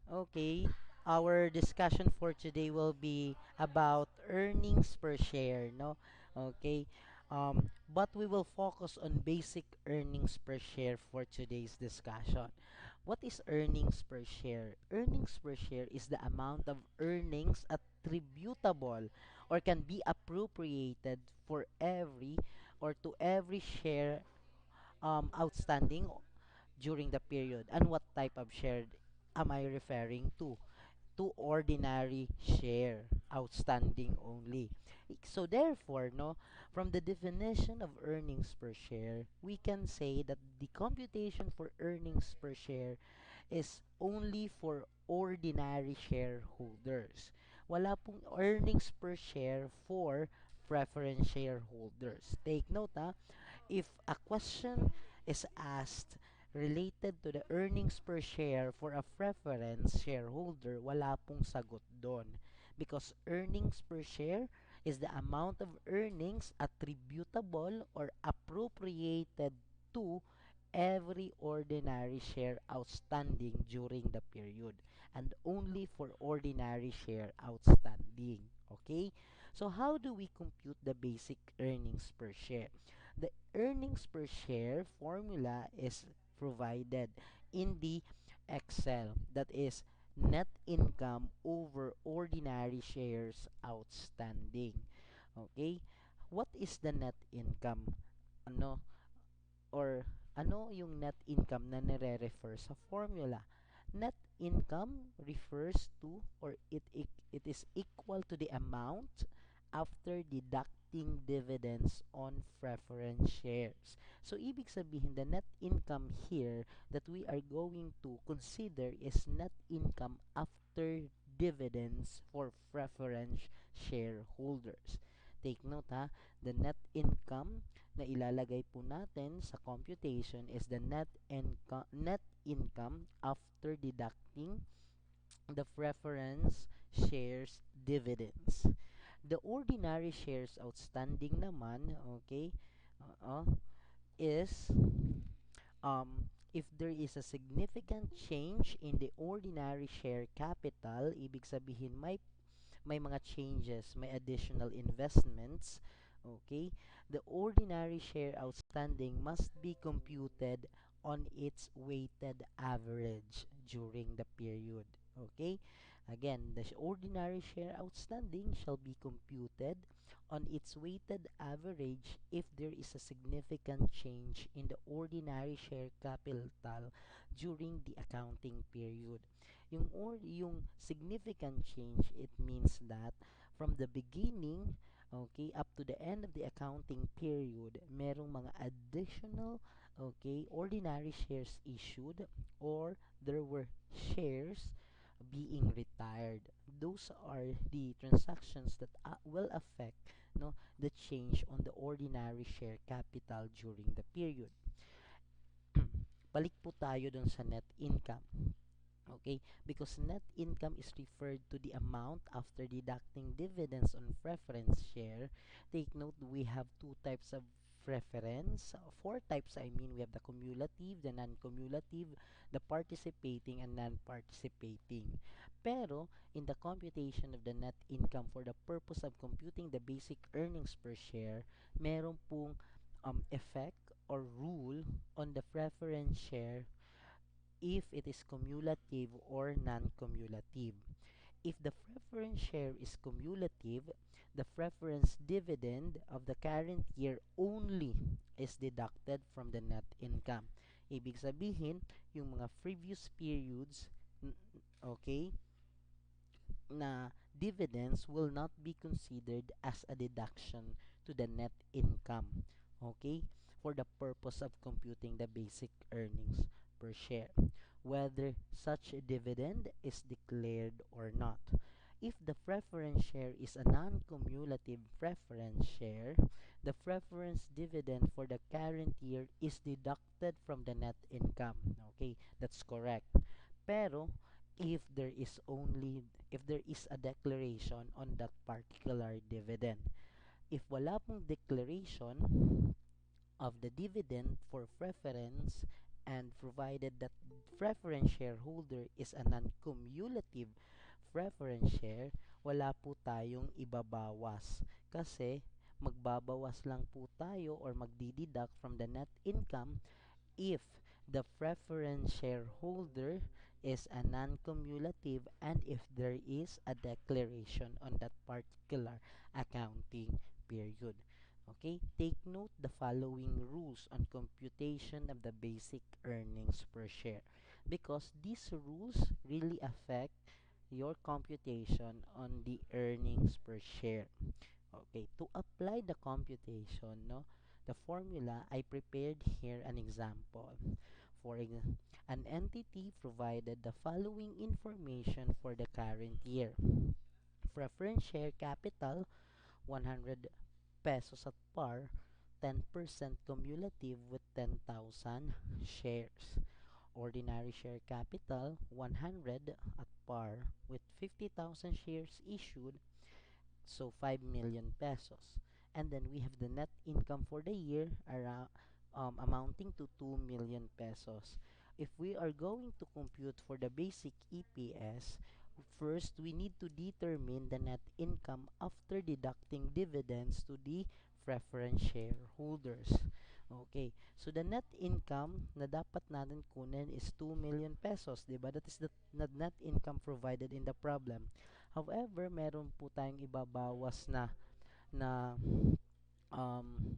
Okay, our discussion for today will be about earnings per share, no? Okay, but we will focus on basic earnings per share for today's discussion. What is earnings per share? Earnings per share is the amount of earnings attributable or can be appropriated for every or to every share outstanding during the period. And what type of share am I referring to? To ordinary share outstanding only. So therefore, no, from the definition of earnings per share, we can say that the computation for earnings per share is only for ordinary shareholders. Wala pong earnings per share for preference shareholders. Take note, ha, if a question is asked related to the earnings per share for a preference shareholder, wala pong sagot doon. Because earnings per share is the amount of earnings attributable or appropriated to every ordinary share outstanding during the period and only for ordinary share outstanding. Okay? So how do we compute the basic earnings per share? The earnings per share formula is provided in the Excel. That is net income over ordinary shares outstanding. Okay? What is the net income? Ano or ano yung net income na nire-refer sa formula? Net income refers to or it is equal to the amount after deducting dividends on preference shares. So ibig sabihin the net income here that we are going to consider is net income after dividends for preference shareholders. Take note, ha, the net income na ilalagay po natin sa computation is the net income after deducting the preference shares dividends. The ordinary shares outstanding naman, okay, is if there is a significant change in the ordinary share capital, ibig sabihin may mga changes, may additional investments, okay, the ordinary share outstanding must be computed on its weighted average during the period. Okay? Again, the ordinary share outstanding shall be computed on its weighted average if there is a significant change in the ordinary share capital during the accounting period. Yung significant change, it means that from the beginning, okay, up to the end of the accounting period, merong mga additional, okay, ordinary shares issued or there were shares being retired. Those are the transactions that will affect, no, the change on the ordinary share capital during the period. Balik po tayo dun sa net income. Okay, because net income is referred to the amount after deducting dividends on preference share. Take note, we have two types of preference, four types. I mean, we have the cumulative, the non-cumulative, the participating, and non-participating. Pero in the computation of the net income for the purpose of computing the basic earnings per share, meron pong effect or rule on the preference share if it is cumulative or non-cumulative. If the preference share is cumulative, the preference dividend of the current year only is deducted from the net income. Ibig sabihin, yung mga previous periods, okay, na dividends will not be considered as a deduction to the net income, okay, for the purpose of computing the basic earnings per share, whether such a dividend is declared or not. If the preference share is a non-cumulative preference share, the preference dividend for the current year is deducted from the net income. Okay, that's correct. Pero if there is a declaration on that particular dividend. If wala pong declaration of the dividend for preference and provided that preference shareholder is a non-cumulative preference share, wala po tayong ibabawas kasi magbabawas lang po tayo or magdideduct from the net income if the preference shareholder is a non-cumulative and if there is a declaration on that particular accounting period. Okay, take note the following rules on computation of the basic earnings per share because these rules really affect your computation on the earnings per share. Okay, to apply the computation, no, the formula, I prepared here an example. An entity provided the following information for the current year. Preference share capital, 100 pesos at par, 10% cumulative with 10,000 shares. Ordinary share capital, 100 at par with 50,000 shares issued, so 5 million pesos. And then we have the net income for the year around amounting to 2 million pesos. If we are going to compute for the basic EPS, first we need to determine the net income after deducting dividends to the preference shareholders. Okay, so the net income na dapat natin kunin is 2 million pesos, 'di ba? That is the net income provided in the problem. However, meron po tayong ibabawas na um,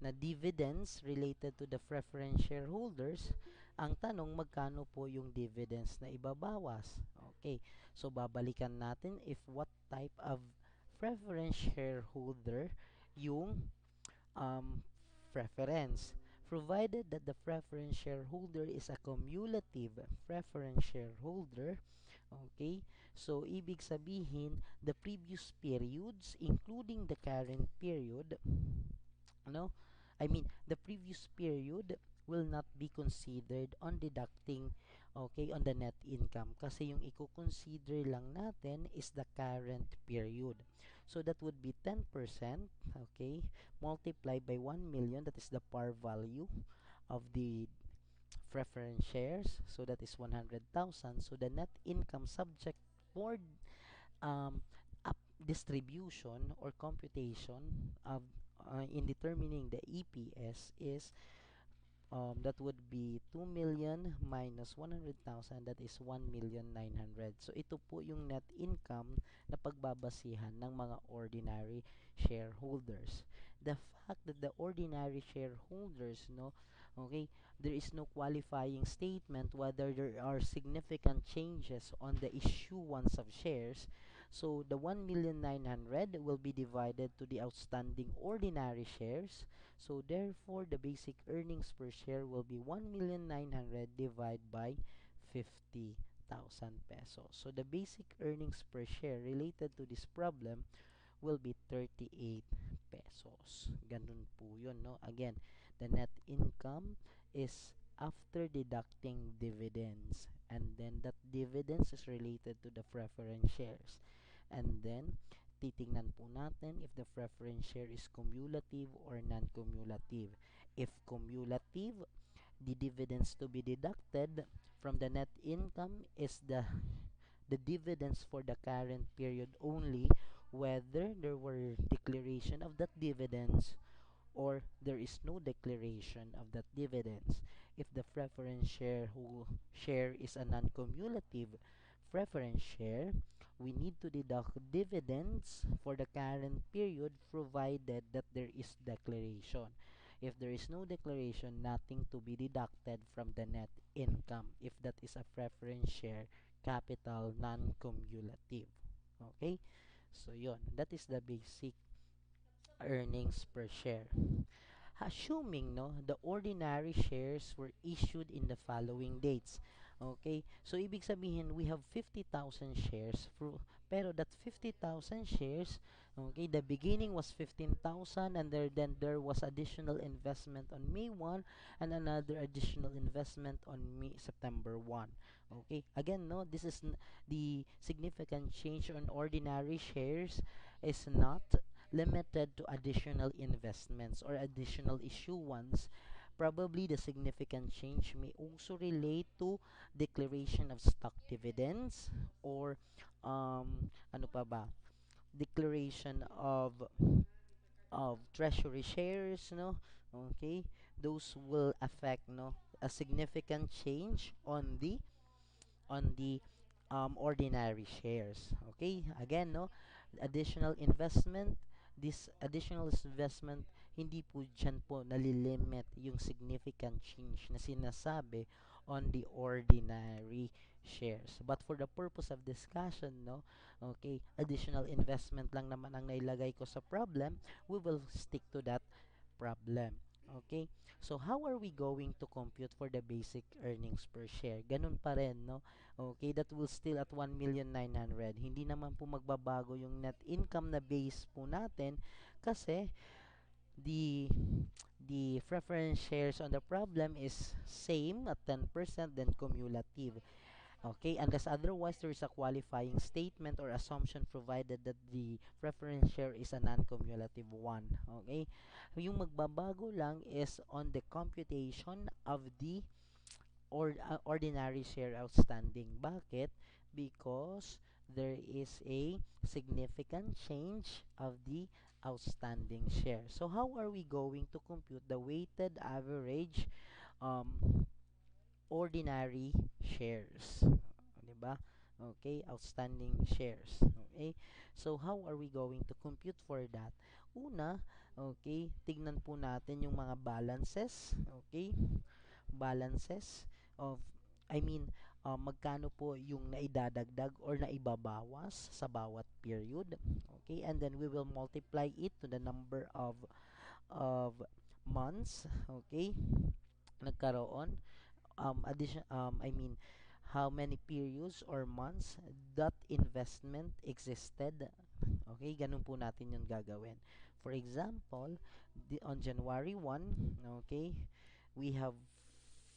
na dividends related to the preference shareholders. Ang tanong, magkano po yung dividends na ibabawas? Okay, so babalikan natin if what type of preference shareholder yung preference. Provided that the preference shareholder is a cumulative preference shareholder, okay, so ibig sabihin, the previous periods, including the current period, no, I mean, the previous period will not be considered on deducting, okay, on the net income. Kasi yung i-consider lang natin is the current period. So that would be 10%, okay, multiplied by 1 million, that is the par value of the preference shares. So that is 100,000. So the net income subject for um, distribution or computation of in determining the EPS is that would be 2 million minus 100,000, that is 1,900,000. So ito po yung net income na pagbabasihan ng mga ordinary shareholders. The fact that the ordinary shareholders, no, okay, there is no qualifying statement whether there are significant changes on the issuance of shares. So the 1,900,000 will be divided to the outstanding ordinary shares. So therefore, the basic earnings per share will be 1,900,000 divided by 50,000 pesos. So the basic earnings per share related to this problem will be 38 pesos. Ganun po yun, no? Again, the net income is after deducting dividends. And then that dividends is related to the preference shares. And then, titingnan po natin if the preference share is cumulative or non-cumulative. If cumulative, the dividends to be deducted from the net income is the dividends for the current period only, whether there were declaration of that dividends or there is no declaration of that dividends. If the preference share is a non-cumulative preference share, we need to deduct dividends for the current period provided that there is declaration. If there is no declaration, nothing to be deducted from the net income if that is a preference share capital non-cumulative. Okay? So, yon. That is the basic earnings per share. Assuming no the ordinary shares were issued in the following dates. Okay? So ibig sabihin we have 50,000 shares pero that 50,000 shares, okay, the beginning was 15,000 and there was additional investment on May 1 and another additional investment on September 1. Okay? Again, no, this is the significant change on ordinary shares is not limited to additional investments or additional issuance, Probably the significant change may also relate to declaration of stock dividends or ano pa ba? Declaration of treasury shares, no? Okay? Those will affect, no, a significant change on the ordinary shares. Okay? Again, no, additional investment, this additional investment, hindi po dyan po nalilimit yung significant change na sinasabi on the ordinary shares. But for the purpose of discussion, no, okay, additional investment lang naman ang nailagay ko sa problem, we will stick to that problem. Okay? So, how are we going to compute for the basic earnings per share? Ganun pa rin, no? Okay, that will still at 1,900,000. Hindi naman po magbabago yung net income na base po natin kasi the the preference shares on the problem is same at 10% then cumulative. Okay, unless otherwise there is a qualifying statement or assumption provided that the preference share is a non-cumulative one. Okay, yung magbabago lang is on the computation of the ordinary share outstanding. Bakit? Because there is a significant change of the outstanding share. So how are we going to compute the weighted average um, ordinary shares? 'Di ba? Okay, outstanding shares. Okay? So how are we going to compute for that? Una, okay, tignan po natin yung mga balances, okay? Balances of magkano po yung naidadagdag or naibabawas sa bawat period. Okay? And then we will multiply it to the number of months, okay? Nagkaroon addition how many periods or months that investment existed. Okay, ganun po natin yung gagawin. For example, on January 1, okay, we have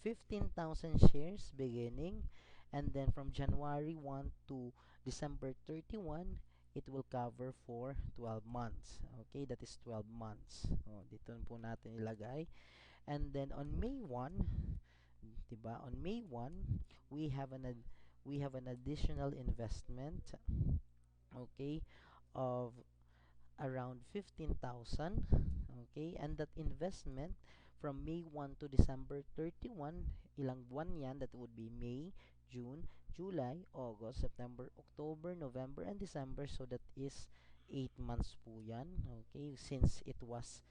15,000 shares beginning, and then from January 1 to December 31, it will cover for 12 months. Okay, that is 12 months. Dito po natin ilagay. And then on May 1, 'di ba? On May 1, we have an additional investment, okay, of around 15,000, okay? And that investment from May 1 to December 31, ilang buwan 'yan? That would be May, June, July, August, September, October, November, and December. So that is 8 months po 'yan, okay? Since it was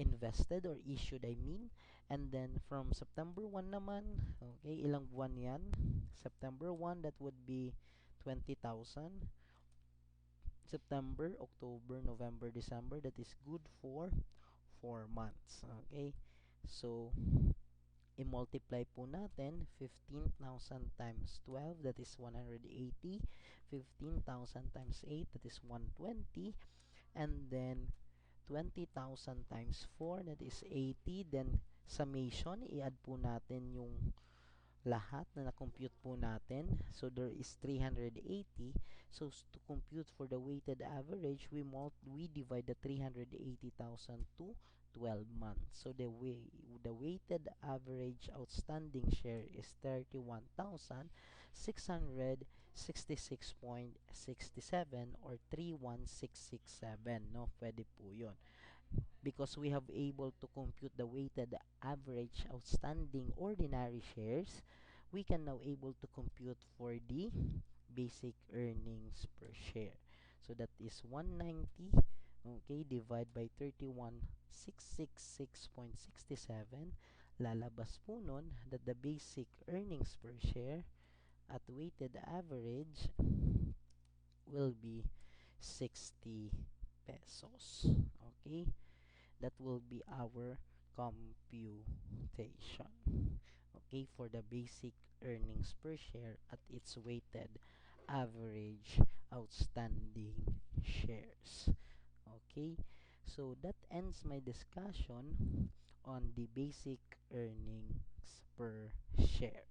invested or issued, I mean. And then from September 1 naman, okay, ilang buwan yan? September 1, that would be 20,000. September, October, November, December, that is good for 4 months. Okay? So, i-multiply po natin 15,000 times 12, that is 180. 15,000 times 8, that is 120. And then 20,000 times 4, that is 80. Then, summation, i-add po natin yung lahat na na-compute po natin. So, there is 380. So, to compute for the weighted average, we divide the 380,000 to 12 months. So, the weighted average outstanding share is 31,666.67 or 31667. No? Pwede po yun because we have able to compute the weighted average outstanding ordinary shares. We can now able to compute for the basic earnings per share. So that is 190, okay, divide by 31,666.67. Lalabas po nun that the basic earnings per share at weighted average will be 60 pesos. Okay? That will be our computation. Okay, for the basic earnings per share at its weighted average outstanding shares. Okay, so that ends my discussion on the basic earnings per share.